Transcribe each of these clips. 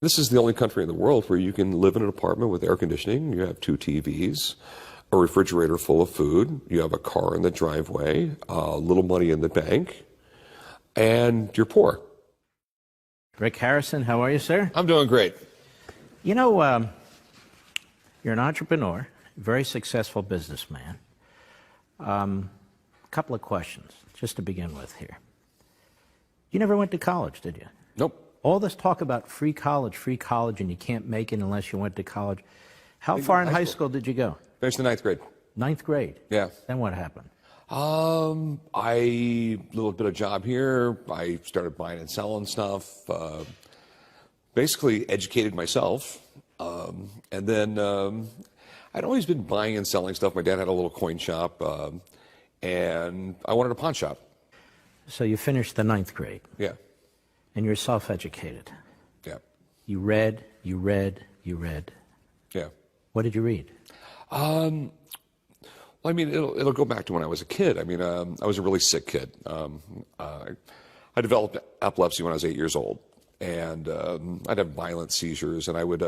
This is the only country in the world where you can live in an apartment with air conditioning, you have 2 TVs, a refrigerator full of food, you have a car in the driveway, a little money in the bank, and you're poor. Rick Harrison, how are you, sir? I'm doing great. You know, you're an entrepreneur, very successful businessman. A couple of questions, just to begin with here. You never went to college, did you? Nope. All this talk about free college, and you can't make it unless you went to college. How far in high school did you go? Finished the 9th grade. 9th grade? Yeah. Then what happened? Little bit of job here. I started buying and selling stuff. Basically educated myself. And then I'd always been buying and selling stuff. My dad had a little coin shop, and I wanted a pawn shop. So you finished the 9th grade. Yeah. And you're self-educated. Yeah. You read. Yeah. What did you read? Well, I mean, it'll go back to when I was a kid. I mean, I was a really sick kid. I developed epilepsy when I was 8 years old, and I'd have violent seizures, and I would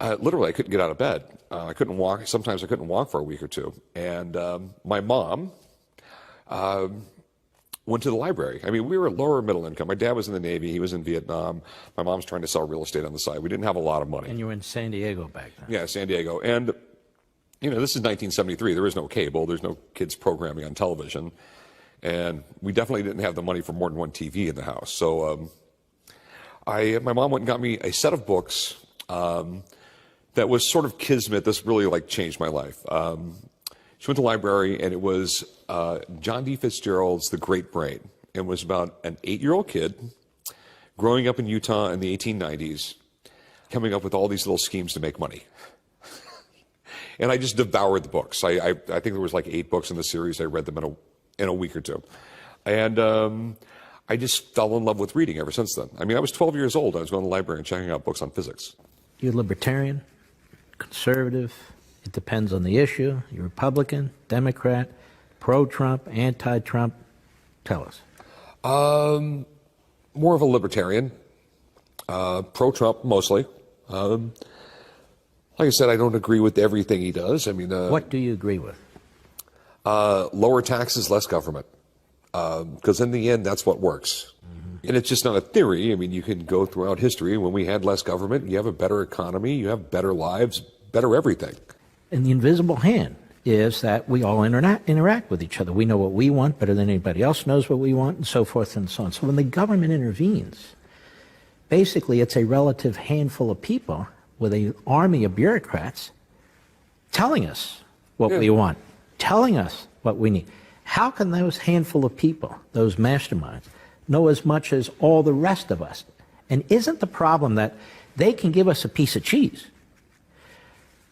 literally I couldn't get out of bed. I couldn't walk. Sometimes I couldn't walk for a week or two. And my mom went to the library. I mean, we were lower middle income. My dad was in the Navy. He was in Vietnam. My mom's trying to sell real estate on the side. We didn't have a lot of money. And you were in San Diego back then. Yeah, San Diego. And, you know, this is 1973. There is no cable. There's no kids programming on television. And we definitely didn't have the money for more than one TV in the house. So my mom went and got me a set of books that was sort of kismet. This really, like, changed my life. She went to the library, and it was John D. Fitzgerald's The Great Brain. It was about an 8-year-old kid growing up in Utah in the 1890s, coming up with all these little schemes to make money. And I just devoured the books. I think there was like 8 books in the series. I read them in a week or two. And I just fell in love with reading ever since then. I mean, I was 12 years old. I was going to the library and checking out books on physics. You're libertarian, conservative. It depends on the issue. You're Republican, Democrat, pro-Trump, anti-Trump. Tell us. More of a libertarian. Pro-Trump, mostly. Like I said, I don't agree with everything he does. I mean, what do you agree with? Lower taxes, less government. Because in the end, that's what works. And it's just not a theory. I mean, you can go throughout history. When we had less government, you have a better economy, you have better lives, better everything. And the invisible hand is that we all interact with each other. We know what we want better than anybody else knows what we want, and so forth and so on. So when the government intervenes, basically it's a relative handful of people with an army of bureaucrats telling us what we want, telling us what we need. How can those handful of people, those masterminds, know as much as all the rest of us? And isn't the problem that they can give us a piece of cheese,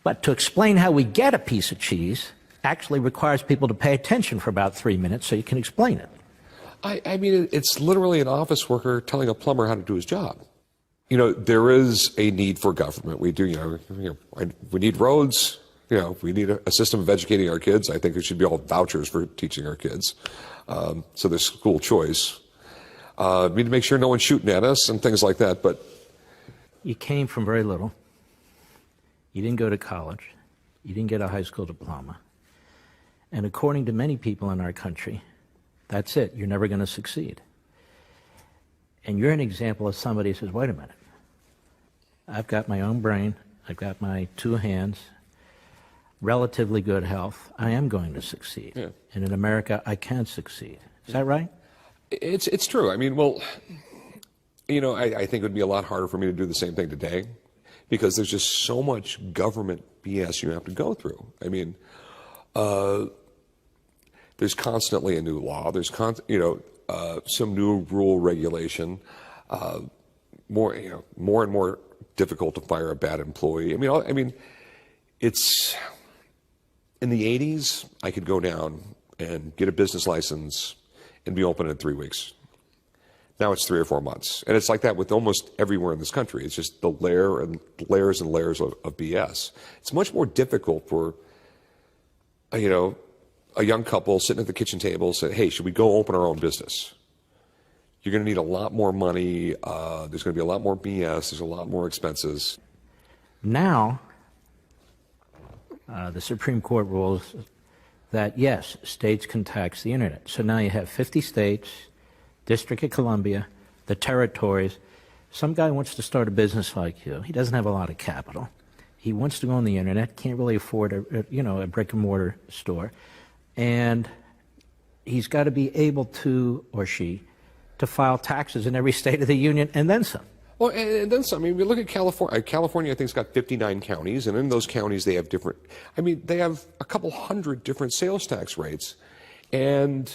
but to explain how we get a piece of cheese actually requires people to pay attention for about 3 minutes so you can explain it? I mean, it's literally an office worker telling a plumber how to do his job. You know, there is a need for government. We do, we need roads. You know, we need a system of educating our kids. I think there should be all vouchers for teaching our kids. So there's school choice. We need to make sure no one's shooting at us and things like that. But you came from very little. You didn't go to college. You didn't get a high school diploma. And according to many people in our country, that's it. You're never going to succeed. And you're an example of somebody who says, wait a minute. I've got my own brain. I've got my 2 hands. Relatively good health. I am going to succeed. Yeah. And in America, I can succeed. Is that right? It's true. I mean, well, you know, I think it would be a lot harder for me to do the same thing today, because there's just so much government BS you have to go through. I mean, there's constantly a new law. There's some new rule regulation. More and more difficult to fire a bad employee. I mean, it's in the 80s. I could go down and get a business license and be open in 3 weeks. Now it's 3 or 4 months. And it's like that with almost everywhere in this country. It's just the layers and layers of BS. It's much more difficult for, a young couple sitting at the kitchen table say, hey, should we go open our own business? You're going to need a lot more money. There's going to be a lot more BS. There's a lot more expenses. Now, the Supreme Court rules that, yes, states can tax the internet. So now you have 50 states, District of Columbia, the territories. Some guy wants to start a business like you. He doesn't have a lot of capital. He wants to go on the internet, can't really afford a brick and mortar store. And he's got to be able to, or she, to file taxes in every state of the union and then some. Well, and then some. I mean, we look at California. California, I think, has got 59 counties, and in those counties, they have different. I mean, they have a couple hundred different sales tax rates, and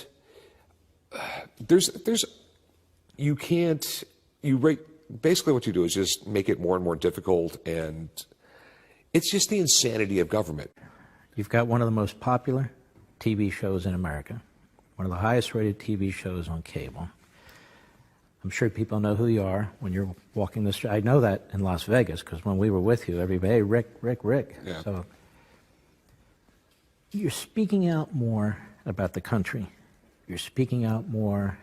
you can't. You rate basically what you do is just make it more and more difficult, and it's just the insanity of government. You've got one of the most popular TV shows in America, one of the highest rated TV shows on cable. I'm sure people know who you are when you're walking the street. I know that in Las Vegas because when we were with you, everybody, hey, Rick. Yeah. So you're speaking out more about the country. You're speaking out more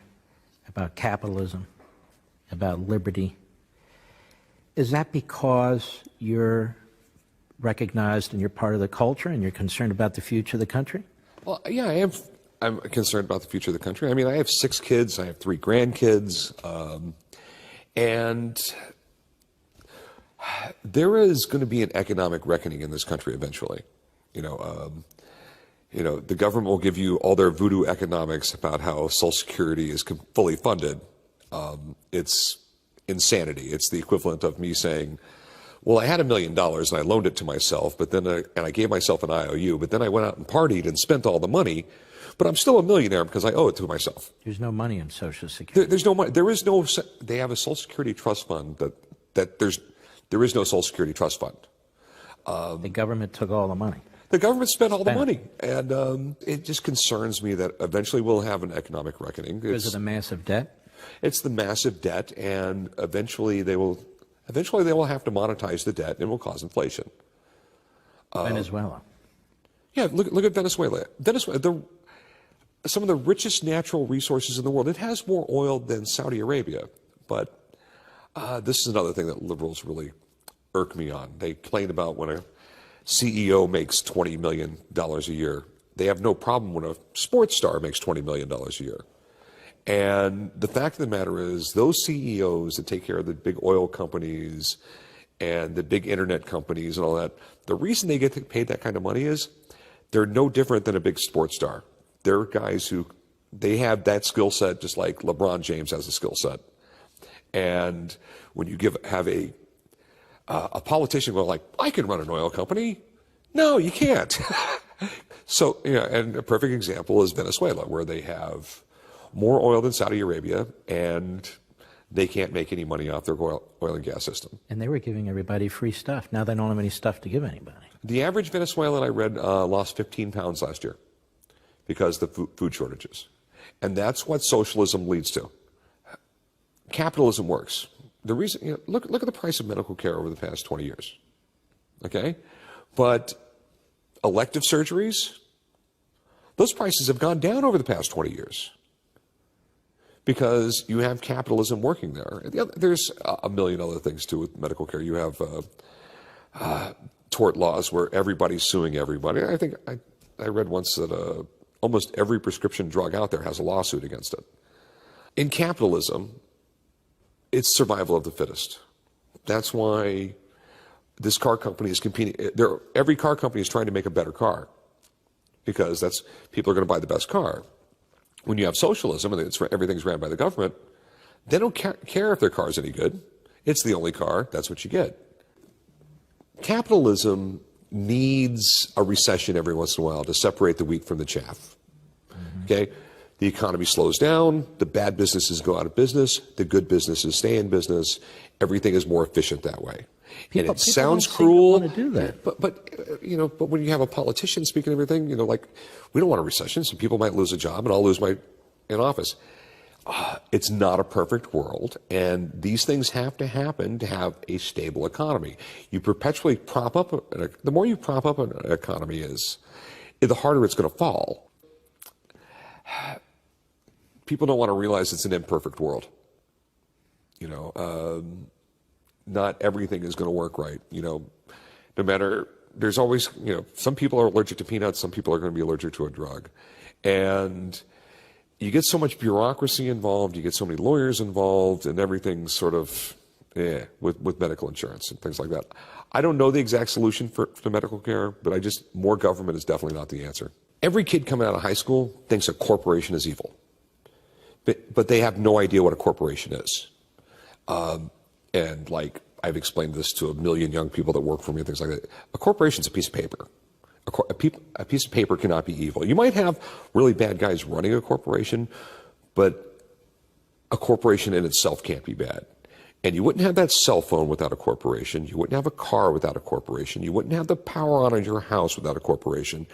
about capitalism, about liberty. Is that because you're recognized and you're part of the culture and you're concerned about the future of the country? Well, yeah, I am. I'm concerned about the future of the country. I mean, I have 6 kids. I have 3 grandkids. And there is going to be an economic reckoning in this country eventually. The government will give you all their voodoo economics about how Social Security is fully funded. It's insanity. It's the equivalent of me saying, well, I had $1 million and I loaned it to myself, but then I gave myself an IOU, but then I went out and partied and spent all the money. But I'm still a millionaire because I owe it to myself. There's no money in Social Security. There's no money. There is no. They have a Social Security trust fund there is no Social Security trust fund. The government took all the money. The government spent all the money, and it just concerns me that eventually we'll have an economic reckoning. Because of the massive debt? It's the massive debt, and eventually they will have to monetize the debt, and it will cause inflation. Venezuela. Yeah, look at Venezuela. Some of the richest natural resources in the world. It has more oil than Saudi Arabia, but this is another thing that liberals really irk me on. They complain about when a CEO makes $20 million a year. They have no problem when a sports star makes $20 million a year. And the fact of the matter is, those CEOs that take care of the big oil companies and the big internet companies and all that, the reason they get paid that kind of money is they're no different than a big sports star. They're guys who, they have that skill set just like LeBron James has a skill set. And when you have a politician go like, I can run an oil company. No, you can't. So, and a perfect example is Venezuela, where they have more oil than Saudi Arabia, and they can't make any money off their oil and gas system. And they were giving everybody free stuff. Now they don't have any stuff to give anybody. The average Venezuelan I read lost 15 pounds last year because of the food shortages. And that's what socialism leads to. Capitalism works. The reason, look at the price of medical care over the past 20 years. Okay? But elective surgeries, those prices have gone down over the past 20 years because you have capitalism working there. There's a million other things too with medical care. You have tort laws where everybody's suing everybody. I think I read once that almost every prescription drug out there has a lawsuit against it. In capitalism, it's survival of the fittest. That's why this car company is competing. Every car company is trying to make a better car because people are going to buy the best car. When you have socialism and everything's ran by the government, they don't care if their car's any good. It's the only car. That's what you get. Capitalism needs a recession every once in a while to separate the wheat from the chaff. Okay? The economy slows down, the bad businesses go out of business, the good businesses stay in business. Everything is more efficient that way. And it sounds cruel, want to do that. But when you have a politician speaking everything, like we don't want a recession, so people might lose a job and I'll lose in office. It's not a perfect world, and these things have to happen to have a stable economy. You perpetually prop up, the more you prop up an economy the harder it's going to fall. People don't want to realize it's an imperfect world. Not everything is going to work right. No matter, there's always, some people are allergic to peanuts, some people are going to be allergic to a drug. And you get so much bureaucracy involved, you get so many lawyers involved, and everything's sort of, with medical insurance and things like that. I don't know the exact solution for medical care, but more government is definitely not the answer. Every kid coming out of high school thinks a corporation is evil, but they have no idea what a corporation is. And like I've explained this to a million young people that work for me and things like that. A corporation's a piece of paper. A piece of paper cannot be evil. You might have really bad guys running a corporation, but a corporation in itself can't be bad. And you wouldn't have that cell phone without a corporation. You wouldn't have a car without a corporation. You wouldn't have the power on in your house without a corporation.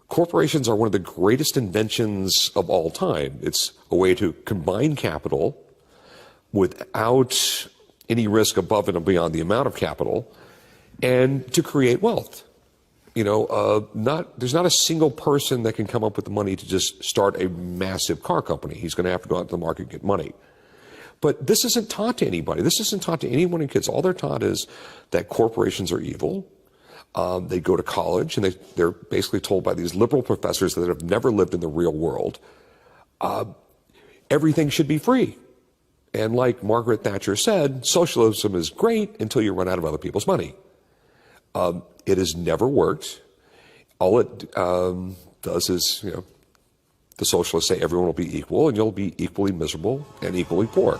Corporations are one of the greatest inventions of all time. It's a way to combine capital without any risk above and beyond the amount of capital, and to create wealth. There's not a single person that can come up with the money to just start a massive car company. He's going to have to go out to the market and get money. But this isn't taught to anybody. This isn't taught to anyone in kids. All they're taught is that corporations are evil. They go to college and they're basically told by these liberal professors that have never lived in the real world, everything should be free. And like Margaret Thatcher said, socialism is great until you run out of other people's money. It has never worked. All it does is, the socialists say everyone will be equal, and you'll be equally miserable and equally poor.